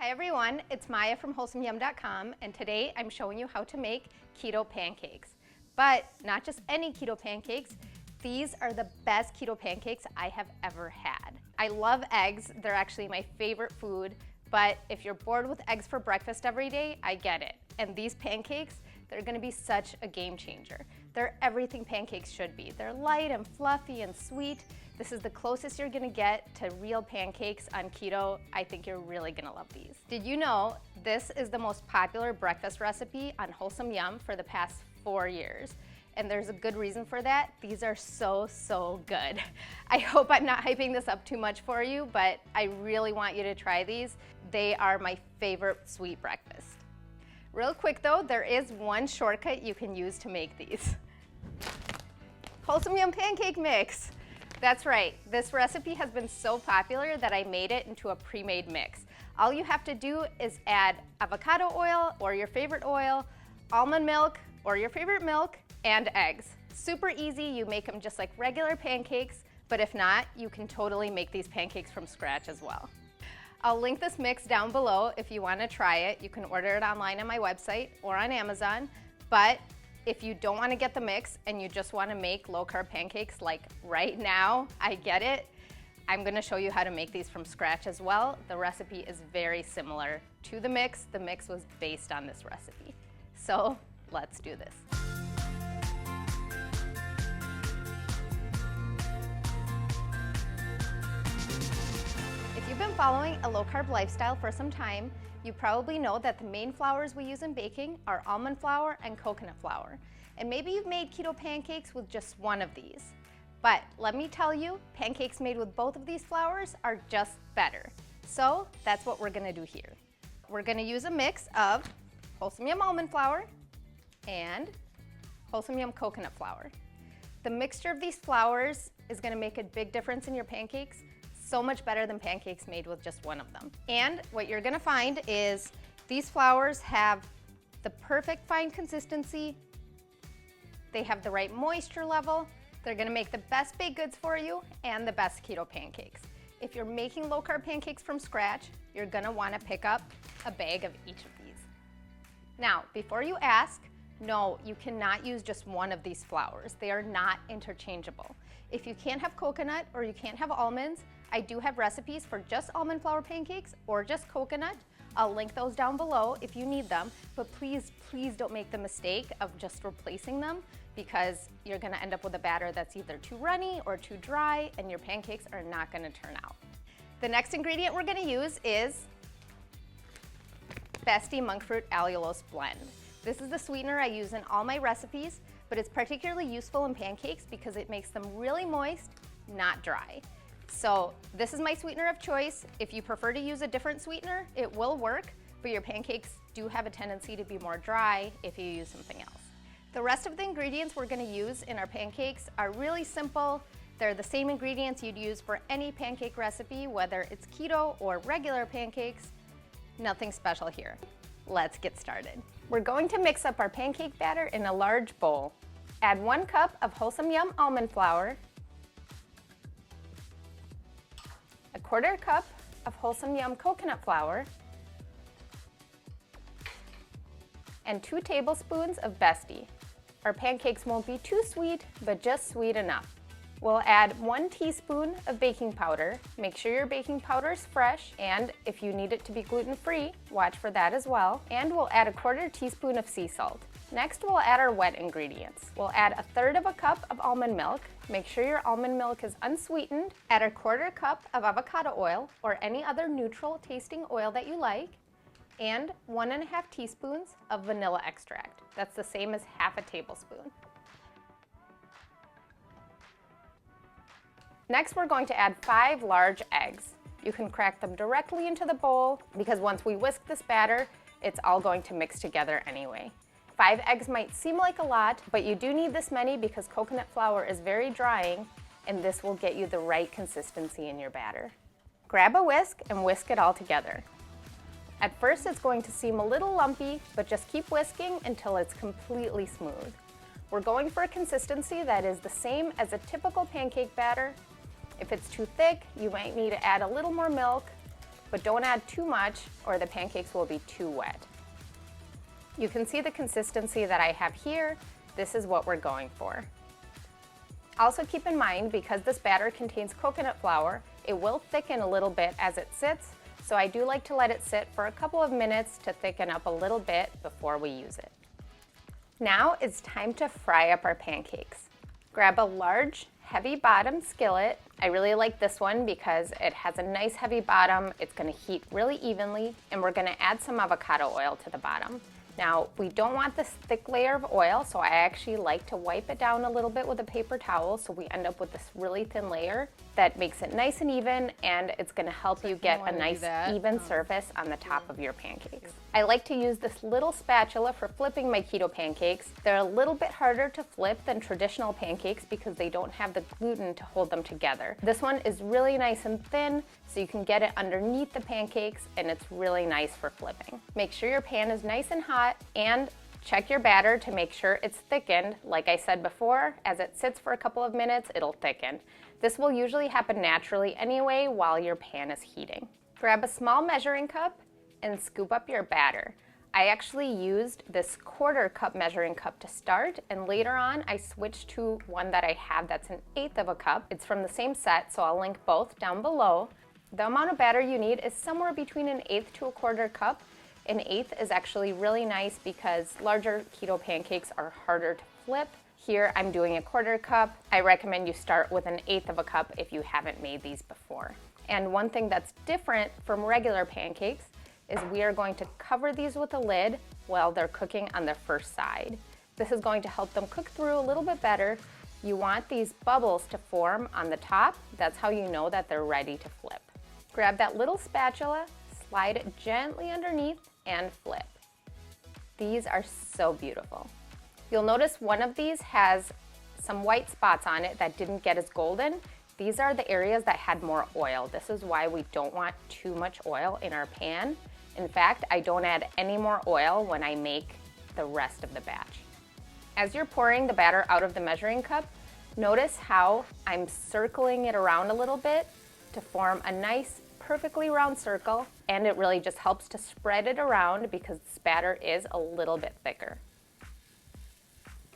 Hi everyone, it's Maya from WholesomeYum.com, and today I'm showing you how to make keto pancakes. But not just any keto pancakes, these are the best keto pancakes I have ever had. I love eggs, they're actually my favorite food, but if you're bored with eggs for breakfast every day, I get it. And these pancakes, they're gonna be such a game changer. They're everything pancakes should be. They're light and fluffy and sweet. This is the closest you're gonna get to real pancakes on keto. I think you're really gonna love these. Did you know this is the most popular breakfast recipe on Wholesome Yum for the past 4 years? And there's a good reason for that. These are so good. I hope I'm not hyping this up too much for you, but I really want you to try these. They are my favorite sweet breakfast. Real quick though, there is one shortcut you can use to make these. Wholesome Yum pancake mix. That's right, this recipe has been so popular that I made it into a pre-made mix. All you have to do is add avocado oil or your favorite oil, almond milk or your favorite milk, and eggs. Super easy, you make them just like regular pancakes, but if not, you can totally make these pancakes from scratch as well. I'll link this mix down below if you want to try it. You can order it online on my website or on Amazon, but if you don't want to get the mix and you just want to make low-carb pancakes like right now, I get it. I'm going to show you how to make these from scratch as well. The recipe is very similar to the mix. The mix was based on this recipe. So let's do this. If you've been following a low-carb lifestyle for some time, you probably know that the main flours we use in baking are almond flour and coconut flour. And maybe you've made keto pancakes with just one of these. But let me tell you, pancakes made with both of these flours are just better. So that's what we're gonna do here. We're gonna use a mix of Wholesome Yum almond flour and Wholesome Yum coconut flour. The mixture of these flours is gonna make a big difference in your pancakes. So much better than pancakes made with just one of them. And what you're gonna find is these flours have the perfect fine consistency, they have the right moisture level, they're gonna make the best baked goods for you and the best keto pancakes. If you're making low-carb pancakes from scratch, you're gonna wanna pick up a bag of each of these. Now, before you ask, no, you cannot use just one of these flours. They are not interchangeable. If you can't have coconut or you can't have almonds, I do have recipes for just almond flour pancakes or just coconut. I'll link those down below if you need them, but please don't make the mistake of just replacing them because you're gonna end up with a batter that's either too runny or too dry and your pancakes are not gonna turn out. The next ingredient we're gonna use is Besti monk fruit allulose blend. This is the sweetener I use in all my recipes, but it's particularly useful in pancakes because it makes them really moist, not dry. So this is my sweetener of choice. If you prefer to use a different sweetener, it will work, but your pancakes do have a tendency to be more dry if you use something else. The rest of the ingredients we're gonna use in our pancakes are really simple. They're the same ingredients you'd use for any pancake recipe, whether it's keto or regular pancakes. Nothing special here. Let's get started. We're going to mix up our pancake batter in a large bowl. Add 1 cup of Wholesome Yum almond flour, a 1/4 cup of Wholesome Yum coconut flour, and 2 tablespoons of Besti. Our pancakes won't be too sweet, but just sweet enough. We'll add 1 teaspoon of baking powder. Make sure your baking powder is fresh, and if you need it to be gluten-free, watch for that as well. And we'll add a 1/4 teaspoon of sea salt. Next, we'll add our wet ingredients. We'll add 1/3 cup of almond milk. Make sure your almond milk is unsweetened. Add a 1/4 cup of avocado oil or any other neutral tasting oil that you like, and 1½ teaspoons of vanilla extract. That's the same as 1/2 tablespoon. Next, we're going to add 5 large eggs. You can crack them directly into the bowl because once we whisk this batter, it's all going to mix together anyway. 5 eggs might seem like a lot, but you do need this many because coconut flour is very drying and this will get you the right consistency in your batter. Grab a whisk and whisk it all together. At first it's going to seem a little lumpy, but just keep whisking until it's completely smooth. We're going for a consistency that is the same as a typical pancake batter. If it's too thick, you might need to add a little more milk. but don't add too much or the pancakes will be too wet. You can see the consistency that I have here. This is what we're going for. Also keep in mind, because this batter contains coconut flour, it will thicken a little bit as it sits, so I do like to let it sit for a couple of minutes to thicken up a little bit before we use it. Now it's time to fry up our pancakes. Grab a large, heavy bottom skillet. I really like this one because it has a nice heavy bottom, it's gonna heat really evenly, and we're gonna add some avocado oil to the bottom. Now, we don't want this thick layer of oil, so I actually like to wipe it down a little bit with a paper towel so we end up with this really thin layer that makes it nice and even, and it's gonna help you get a nice even surface on the top of your pancakes. I like to use this little spatula for flipping my keto pancakes. They're a little bit harder to flip than traditional pancakes because they don't have the gluten to hold them together. This one is really nice and thin, so you can get it underneath the pancakes, and it's really nice for flipping. Make sure your pan is nice and hot, and check your batter to make sure it's thickened. Like I said before, as it sits for a couple of minutes, it'll thicken. This will usually happen naturally anyway while your pan is heating. Grab a small measuring cup and scoop up your batter. I actually used this 1/4 cup measuring cup to start, and later on I switched to one that I have that's 1/8 of a cup. It's from the same set, so I'll link both down below. The amount of batter you need is somewhere between 1/8 to 1/4 cup. 1/8 is actually really nice because larger keto pancakes are harder to flip. Here I'm doing 1/4 cup. I recommend you start with 1/8 of a cup if you haven't made these before. And one thing that's different from regular pancakes is we are going to cover these with a lid while they're cooking on their first side. This is going to help them cook through a little bit better. You want these bubbles to form on the top. That's how you know that they're ready to flip. Grab that little spatula, slide it gently underneath, and flip. These are so beautiful. You'll notice one of these has some white spots on it that didn't get as golden. These are the areas that had more oil. This is why we don't want too much oil in our pan. In fact, I don't add any more oil when I make the rest of the batch. As you're pouring the batter out of the measuring cup, notice how I'm circling it around a little bit to form a nice, perfectly round circle, and it really just helps to spread it around because this batter is a little bit thicker.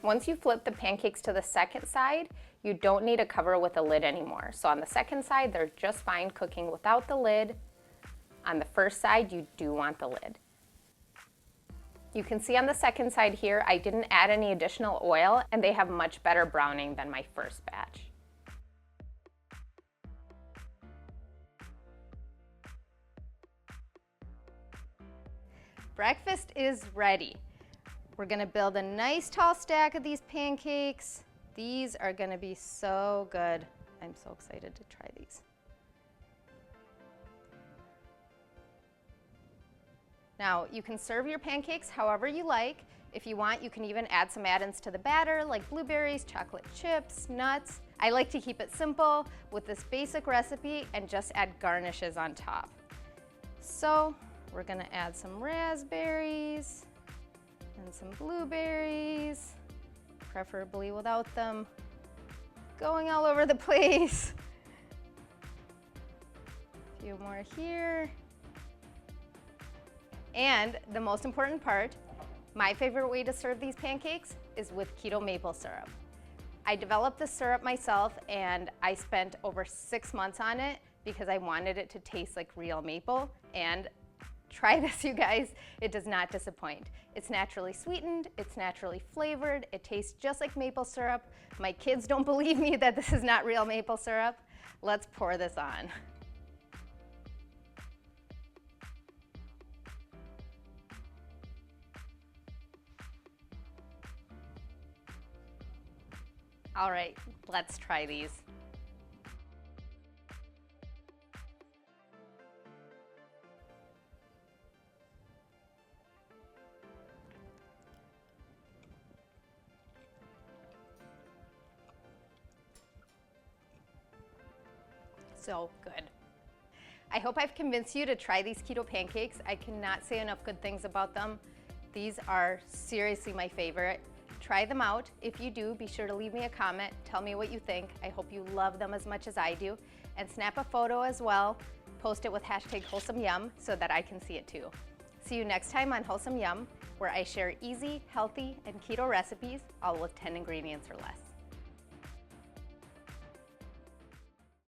Once you flip the pancakes to the second side, you don't need to cover with a lid anymore. So on the second side, they're just fine cooking without the lid. On the first side, you do want the lid. You can see on the second side here, I didn't add any additional oil, and they have much better browning than my first batch. Breakfast is ready. We're gonna build a nice tall stack of these pancakes. These are gonna be so good. I'm so excited to try these. Now, you can serve your pancakes however you like. If you want, you can even add some add-ins to the batter like blueberries, chocolate chips, nuts. I like to keep it simple with this basic recipe and just add garnishes on top. So, we're gonna add some raspberries and some blueberries, preferably without them going all over the place. A few more here. And the most important part, my favorite way to serve these pancakes is with keto maple syrup. I developed this syrup myself and I spent over 6 months on it because I wanted it to taste like real maple, and try this, you guys. It does not disappoint. It's naturally sweetened, it's naturally flavored, it tastes just like maple syrup. My kids don't believe me that this is not real maple syrup. Let's pour this on. All right, let's try these. So good. I hope I've convinced you to try these keto pancakes. I cannot say enough good things about them. These are seriously my favorite. Try them out. If you do, be sure to leave me a comment. Tell me what you think. I hope you love them as much as I do. And snap a photo as well. Post it with hashtag WholesomeYum so that I can see it too. See you next time on Wholesome Yum, where I share easy, healthy, and keto recipes, all with 10 ingredients or less.